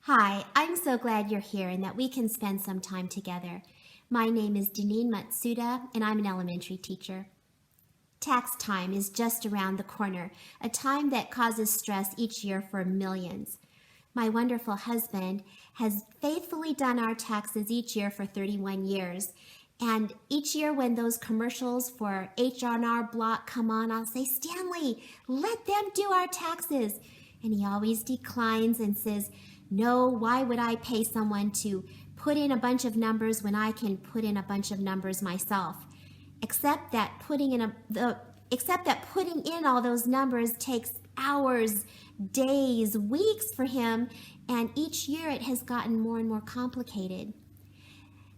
Hi, I'm so glad you're here and that we can spend some time together. My name is Janine Matsuda, and I'm an elementary teacher. Tax time is just around the corner, a time that causes stress each year for millions. My wonderful husband has faithfully done our taxes each year for 31 years. And each year when those commercials for H&R Block come on, I'll say, Stanley, let them do our taxes. And he always declines and says, no, why would I pay someone to put in a bunch of numbers when I can put in a bunch of numbers myself? Except that putting in all those numbers takes hours, days, weeks for him, and each year it has gotten more and more complicated.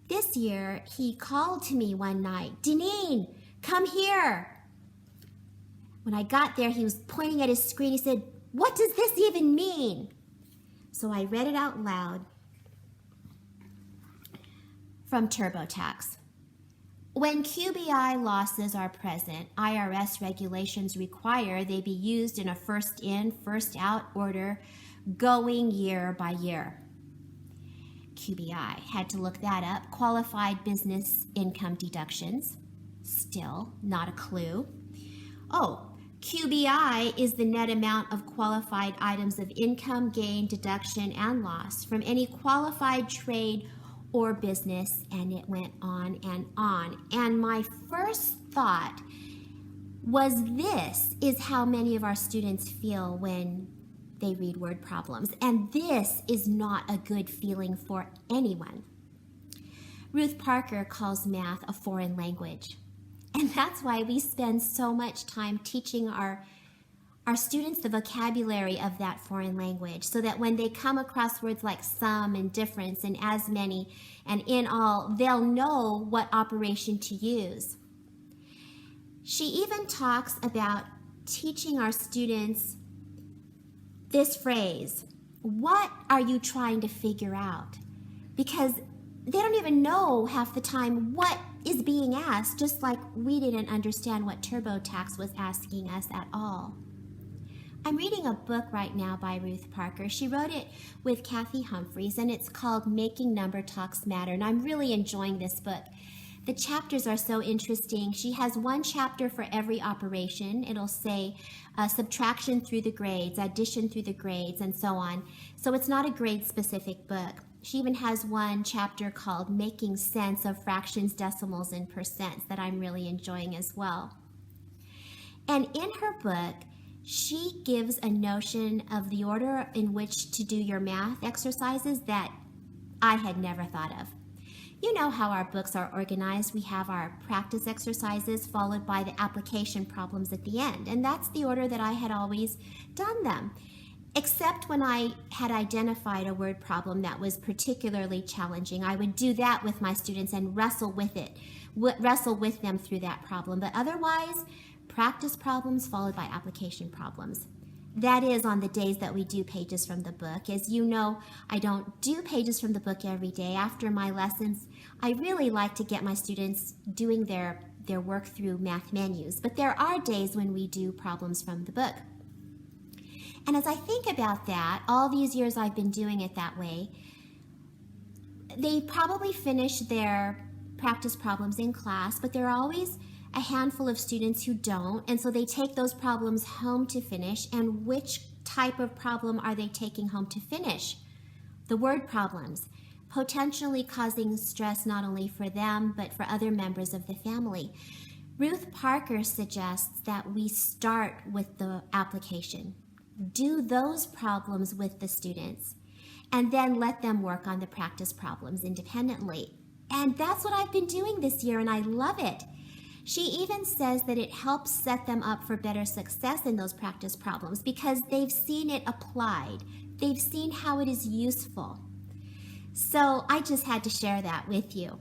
This year, he called to me one night, Deneen, come here. When I got there, he was pointing at his screen. He said, what does this even mean? So I read it out loud from TurboTax. When QBI losses are present, IRS regulations require they be used in a first in, first out order, going year by year. QBI, had to look that up. Qualified business income deductions. Still not a clue. Oh, QBI is the net amount of qualified items of income, gain, deduction, and loss from any qualified trade or business, and it went on and on. And my first thought was, this is how many of our students feel when they read word problems, and this is not a good feeling for anyone. Ruth Parker calls math a foreign language, and that's why we spend so much time teaching our students the vocabulary of that foreign language, so that when they come across words like some and difference and as many and in all, they'll know what operation to use. She even talks about teaching our students this phrase, what are you trying to figure out? Because they don't even know half the time what is being asked, just like we didn't understand what TurboTax was asking us at all. I'm reading a book right now by Ruth Parker. She wrote it with Cathy Humphreys, and it's called Making Number Talks Matter, and I'm really enjoying this book. The chapters are so interesting. She has one chapter for every operation. It'll say subtraction through the grades, addition through the grades, and so on. So it's not a grade-specific book. She even has one chapter called Making Sense of Fractions, Decimals, and Percents that I'm really enjoying as well. And in her book, she gives a notion of the order in which to do your math exercises that I had never thought of. You know how our books are organized. We have our practice exercises followed by the application problems at the end. And that's the order that I had always done them, except when I had identified a word problem that was particularly challenging. I would do that with my students and wrestle with them through that problem. But otherwise, practice problems followed by application problems. That is on the days that we do pages from the book. As you know, I don't do pages from the book every day. After my lessons, I really like to get my students doing their work through math menus. But there are days when we do problems from the book. And as I think about that, all these years I've been doing it that way, they probably finish their practice problems in class, but there are always a handful of students who don't, and so they take those problems home to finish. And which type of problem are they taking home to finish? The word problems, potentially causing stress not only for them, but for other members of the family. Ruth Parker suggests that we start with the application. Do those problems with the students, and then let them work on the practice problems independently. And that's what I've been doing this year, and I love it. She even says that it helps set them up for better success in those practice problems because they've seen it applied. They've seen how it is useful. So I just had to share that with you.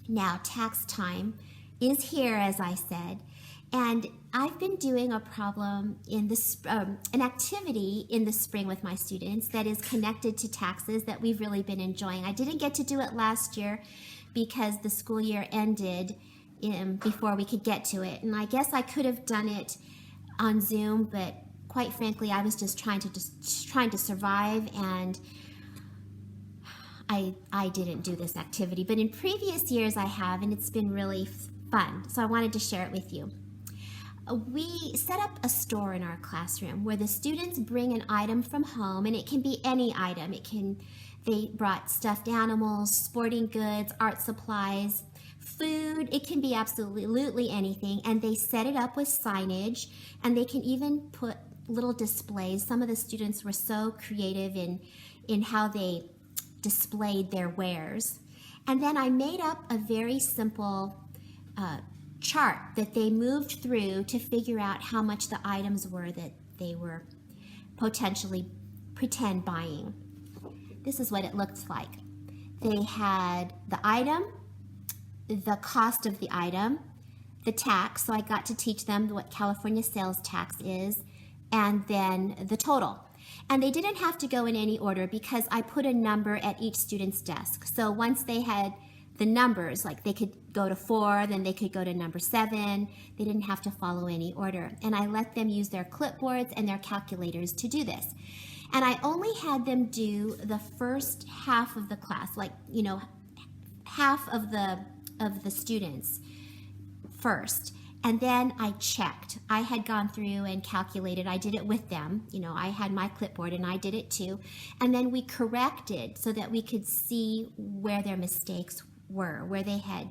Now, tax time is here, as I said, and I've been doing a problem in an activity in the spring with my students that is connected to taxes that we've really been enjoying. I didn't get to do it last year because the school year ended before we could get to it. And I guess I could have done it on Zoom, but quite frankly, I was just trying to survive, and I didn't do this activity. But in previous years I have, and it's been really fun. So I wanted to share it with you. We set up a store in our classroom where the students bring an item from home, and it can be any item. They brought stuffed animals, sporting goods, art supplies, food. It can be absolutely anything, and they set it up with signage, and they can even put little displays. Some of the students were so creative in how they displayed their wares. And then I made up a very simple chart that they moved through to figure out how much the items were that they were potentially pretend buying. This is what it looked like. They had the item, the cost of the item, the tax, so I got to teach them what California sales tax is, and then the total. And they didn't have to go in any order because I put a number at each student's desk. So once they had the numbers, like they could go to 4, then they could go to number 7. They didn't have to follow any order. And I let them use their clipboards and their calculators to do this. And I only had them do the first half of the class, like, half of the students first. And then I checked. I had gone through and calculated. I did it with them. I had my clipboard and I did it too. And then we corrected so that we could see where their mistakes were, where they had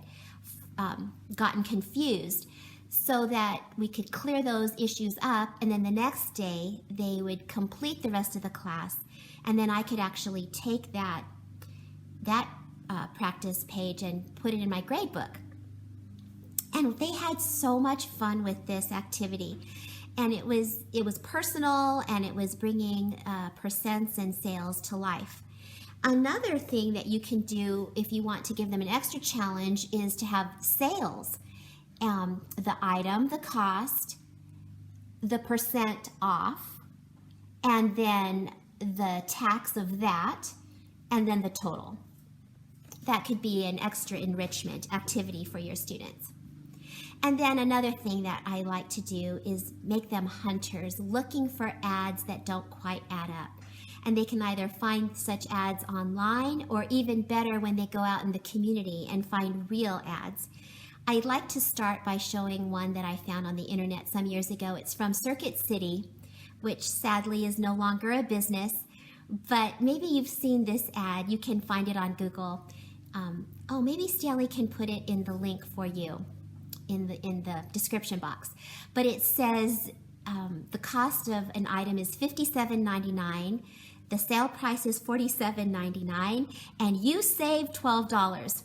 gotten confused, so that we could clear those issues up. And then the next day they would complete the rest of the class. And then I could actually take that practice page and put it in my grade book. And they had so much fun with this activity. And it was personal, and it was bringing percents and sales to life. Another thing that you can do if you want to give them an extra challenge is to have sales. The item, the cost, the percent off, and then the tax of that, and then the total. That could be an extra enrichment activity for your students. And then another thing that I like to do is make them hunters, looking for ads that don't quite add up. And they can either find such ads online, or even better, when they go out in the community and find real ads. I'd like to start by showing one that I found on the internet some years ago. It's from Circuit City, which sadly is no longer a business, but maybe you've seen this ad. You can find it on Google. Maybe Stanley can put it in the link for you in the description box. But it says the cost of an item is $57.99. The sale price is $47.99, and you save $12.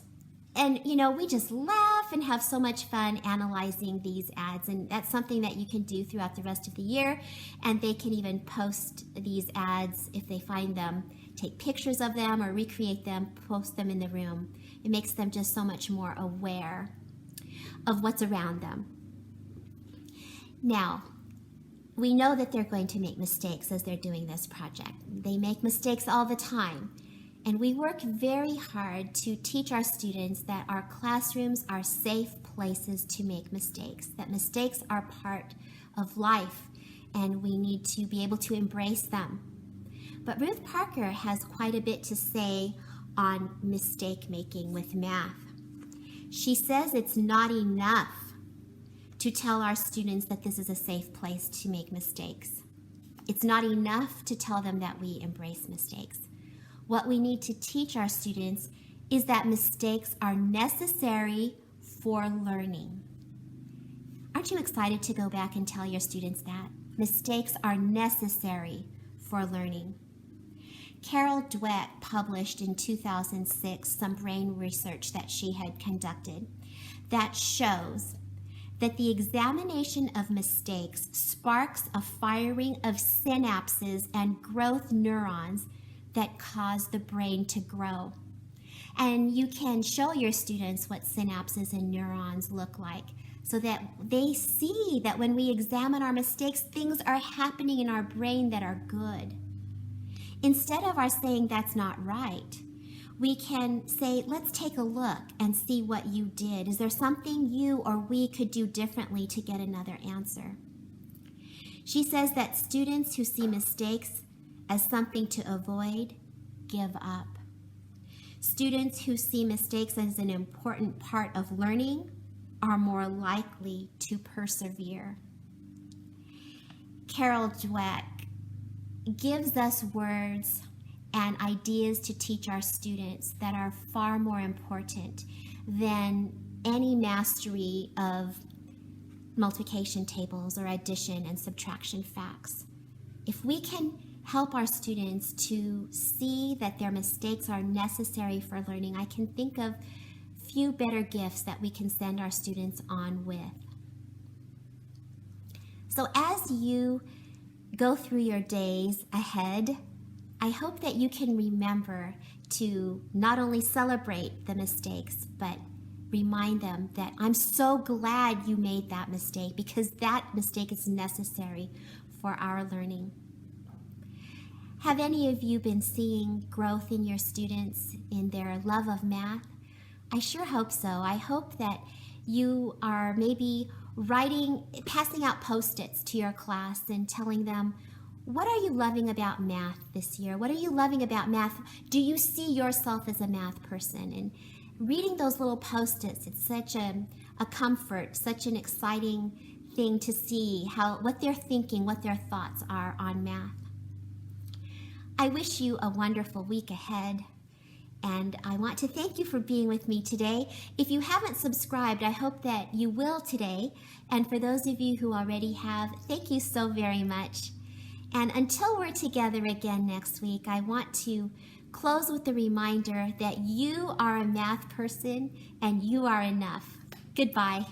And, we just laugh and have so much fun analyzing these ads. And that's something that you can do throughout the rest of the year. And they can even post these ads if they find them, take pictures of them or recreate them, post them in the room. It makes them just so much more aware of what's around them. Now, we know that they're going to make mistakes as they're doing this project. They make mistakes all the time. And we work very hard to teach our students that our classrooms are safe places to make mistakes, that mistakes are part of life, and we need to be able to embrace them. But Ruth Parker has quite a bit to say on mistake making with math. She says it's not enough to tell our students that this is a safe place to make mistakes. It's not enough to tell them that we embrace mistakes. What we need to teach our students is that mistakes are necessary for learning. Aren't you excited to go back and tell your students that? Mistakes are necessary for learning. Carol Dweck published in 2006 some brain research that she had conducted that shows that the examination of mistakes sparks a firing of synapses and growth neurons that cause the brain to grow. And you can show your students what synapses and neurons look like so that they see that when we examine our mistakes, things are happening in our brain that are good. Instead of our saying that's not right, we can say, let's take a look and see what you did. Is there something you or we could do differently to get another answer? She says that students who see mistakes as something to avoid give up. Students who see mistakes as an important part of learning are more likely to persevere. Carol Dweck gives us words and ideas to teach our students that are far more important than any mastery of multiplication tables or addition and subtraction facts. If we can help our students to see that their mistakes are necessary for learning, I can think of few better gifts that we can send our students on with. So as you go through your days ahead, I hope that you can remember to not only celebrate the mistakes, but remind them that I'm so glad you made that mistake, because that mistake is necessary for our learning. Have any of you been seeing growth in your students in their love of math? I sure hope so. I hope that you are maybe passing out Post-its to your class and telling them, what are you loving about math this year? What are you loving about math? Do you see yourself as a math person? And reading those little Post-its, it's such a comfort, such an exciting thing to see what they're thinking, what their thoughts are on math. I wish you a wonderful week ahead, and I want to thank you for being with me today. If you haven't subscribed, I hope that you will today, and for those of you who already have, thank you so very much. And until we're together again next week, I want to close with the reminder that you are a math person and you are enough. Goodbye.